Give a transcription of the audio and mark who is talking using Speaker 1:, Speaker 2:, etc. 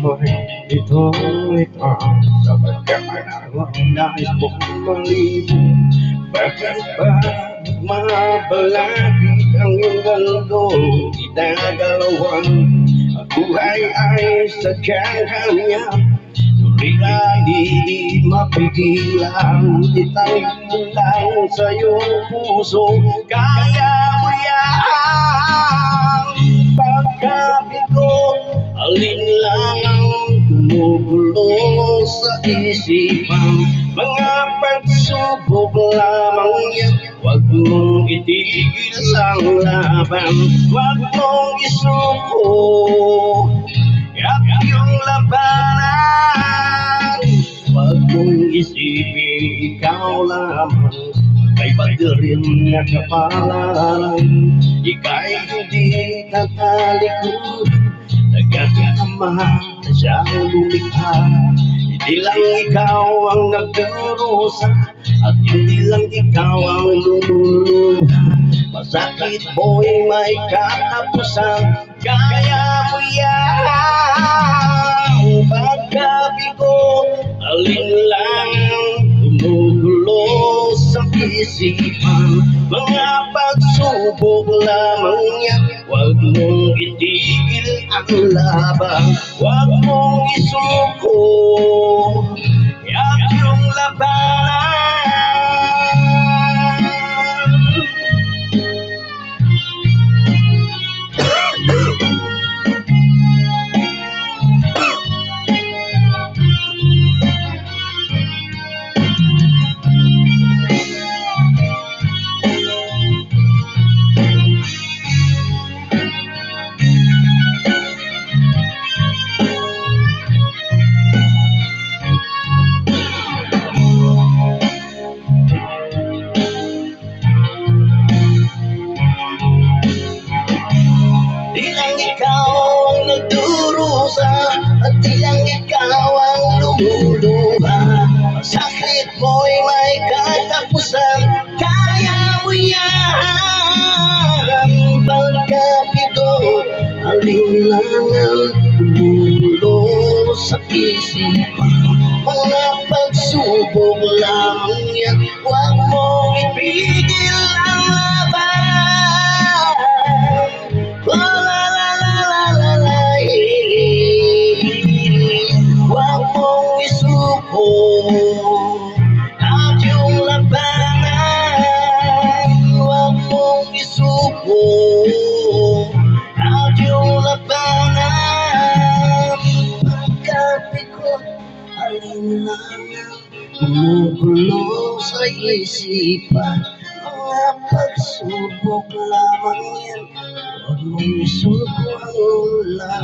Speaker 1: ako'y ito sapagkat nais kong malibong. Bakit ba mabalagi ang iyong gando? Ginagalawan ang buhay ay sadyang kanya. Tila di mapigilan, itanim mo lang sa iyong puso. Kaya mo yan. Pagkabigo, alin lang ang gumugulo sa isipan. Mga pagsubok lamang yan, huwag mong itigil ang laban. Huwag mong isuko at iyong labanan. Huwag mong isipin ikaw lamang kay padirin na kapalaran. Ika'y hindi tatalikod, nagkakama na siyang lumikha. Hindi lang ikaw ang nagdurusa at hindi lang ikaw ang lumuluha. Masakit mo'y may katapusan, kaya mo yan. Pagkabigo, alin lang gumugulo sa isipan. Mga pagsubok lamang yan, huwag mong itigil ang laban. Huwag mong isuko at iyong labanan. At di lang ikaw ang lumuluha. Sakit mo'y may katapusan, kaya mo yan. Pagkabigo, alin lang ang gumugulo sa isipan. Mga pagsubok lamang yan, huwag mong ipigil ang laban. At yung labanan, huwag mong isuko. At yung labanan, pagkabigo, alin lang ang gumugulo sa isipan. Mga pagsubok lamang yan, huwag mong isuko ang laban.